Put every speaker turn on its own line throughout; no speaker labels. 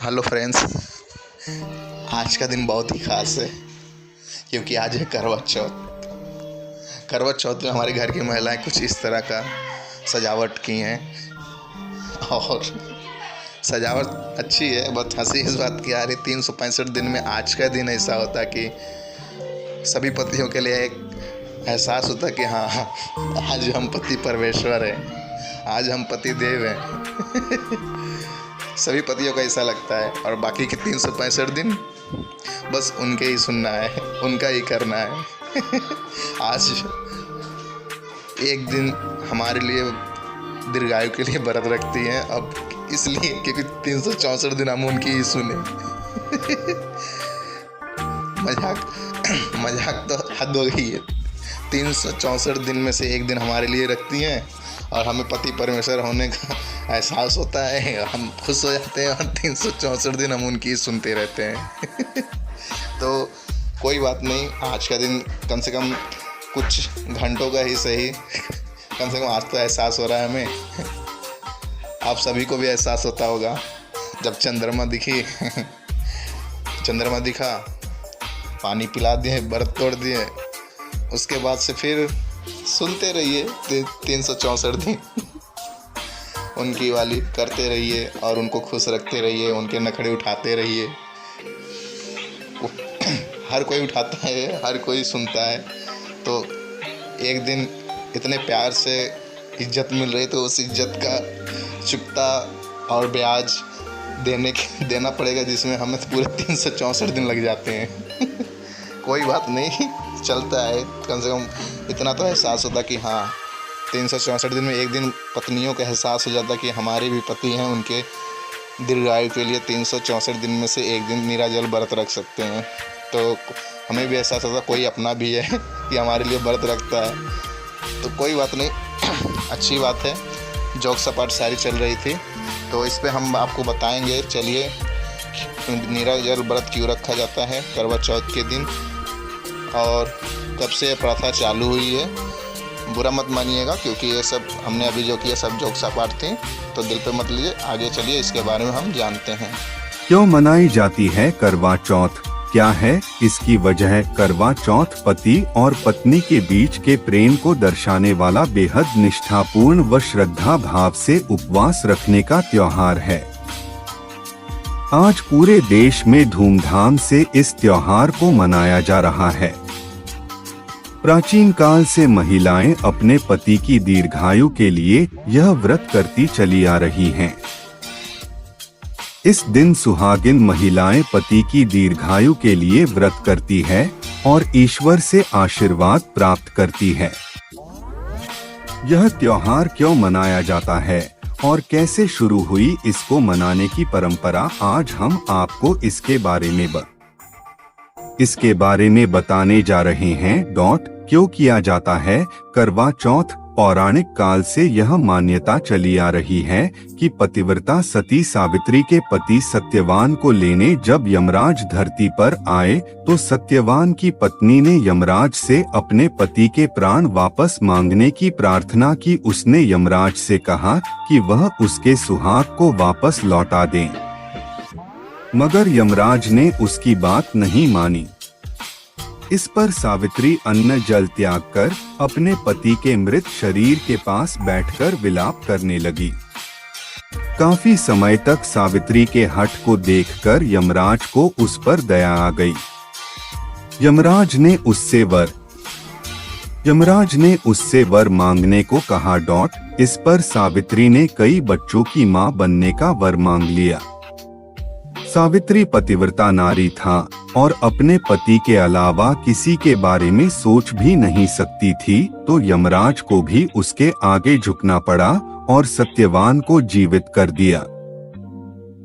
Hello friends, आज का दिन बहुत ही ख़ास है क्योंकि आज है करवा चौथ। करवा चौथ में हमारे घर की महिलाएं कुछ इस तरह का सजावट की हैं और सजावट अच्छी है। बहुत हंसी इस बात की आ रही, 365 दिन में आज का दिन ऐसा होता है कि सभी पतियों के लिए एक एहसास होता है कि हाँ, आज हम पति परमेश्वर हैं, आज हम पति देव हैं। सभी पतियों को ऐसा लगता है और बाकी के 365 दिन बस उनके ही सुनना है, उनका ही करना है। आज एक दिन हमारे लिए दीर्घायु के लिए व्रत रखती हैं, अब इसलिए क्योंकि 364 दिन हम उनकी ही सुने। मजाक तो हद हो गई है। 364 दिन में से एक दिन हमारे लिए रखती हैं और हमें पति परमेश्वर होने का एहसास होता है, हम खुश हो जाते हैं और 364 दिन हम उनकी सुनते रहते हैं। तो कोई बात नहीं, आज का दिन कम से कम कुछ घंटों का ही सही, कम से कम आज तो एहसास हो रहा है हमें। आप सभी को भी एहसास होता होगा जब चंद्रमा दिखा, पानी पिला दिए, व्रत तोड़ दिए, उसके बाद से फिर सुनते रहिए 364 दिन। उनकी वाली करते रहिए और उनको खुश रखते रहिए, उनके नखड़े उठाते रहिए। हर कोई उठाता है, हर कोई सुनता है, तो एक दिन इतने प्यार से इज्जत मिल रही तो उस इज्जत का चुकता और ब्याज देना पड़ेगा, जिसमें हमें पूरे 364 दिन लग जाते हैं। कोई बात नहीं, चलता है। कम से कम इतना तो एहसास होता कि हाँ, 364 दिन में एक दिन पत्नियों का एहसास हो जाता कि हमारे भी पति हैं, उनके दीर्घायु के लिए 364 दिन में से एक दिन निराजल व्रत रख सकते हैं। तो हमें भी एहसास होता कोई अपना भी है कि हमारे लिए व्रत रखता है। तो कोई बात नहीं, अच्छी बात है। जोक सपाट सारी चल रही थी तो इस पे हम आपको बताएंगे। चलिए, निराजल व्रत क्यों रखा जाता है करवा चौथ के दिन और कब से ये प्रथा चालू हुई है। बुरा मत मानिएगा क्योंकि ये सब हमने अभी जो किया सब जोक सपाट थी, तो दिल पे मत लीजिए। आगे चलिए, इसके बारे में हम जानते हैं।
क्यों मनाई जाती है करवा चौथ, क्या है इसकी वजह? करवा चौथ पति और पत्नी के बीच के प्रेम को दर्शाने वाला बेहद निष्ठापूर्ण व श्रद्धा भाव से उपवास रखने का त्योहार है। आज पूरे देश में धूमधाम से इस त्योहार को मनाया जा रहा है। प्राचीन काल से महिलाएं अपने पति की दीर्घायु के लिए यह व्रत करती चली आ रही हैं। इस दिन सुहागिन महिलाएं पति की दीर्घायु के लिए व्रत करती है और ईश्वर से आशीर्वाद प्राप्त करती है। यह त्योहार क्यों मनाया जाता है और कैसे शुरू हुई इसको मनाने की परंपरा, आज हम आपको इसके बारे में बताने जा रहे हैं। क्यों किया जाता है करवा चौथ? पौराणिक काल से यह मान्यता चली आ रही है कि पतिव्रता सती सावित्री के पति सत्यवान को लेने जब यमराज धरती पर आए तो सत्यवान की पत्नी ने यमराज से अपने पति के प्राण वापस मांगने की प्रार्थना की। उसने यमराज से कहा कि वह उसके सुहाग को वापस लौटा दें, मगर यमराज ने उसकी बात नहीं मानी। इस पर सावित्री अन्न जल त्याग कर अपने पति के मृत शरीर के पास बैठकर विलाप करने लगी। काफी समय तक सावित्री के हठ को देखकर यमराज को उस पर दया आ गई। यमराज ने उससे वर मांगने को कहा। इस पर सावित्री ने कई बच्चों की मां बनने का वर मांग लिया। सावित्री पतिव्रता नारी था और अपने पति के अलावा किसी के बारे में सोच भी नहीं सकती थी, तो यमराज को भी उसके आगे झुकना पड़ा और सत्यवान को जीवित कर दिया।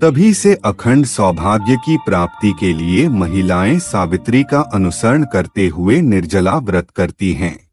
तभी से अखंड सौभाग्य की प्राप्ति के लिए महिलाएं सावित्री का अनुसरण करते हुए निर्जला व्रत करती हैं।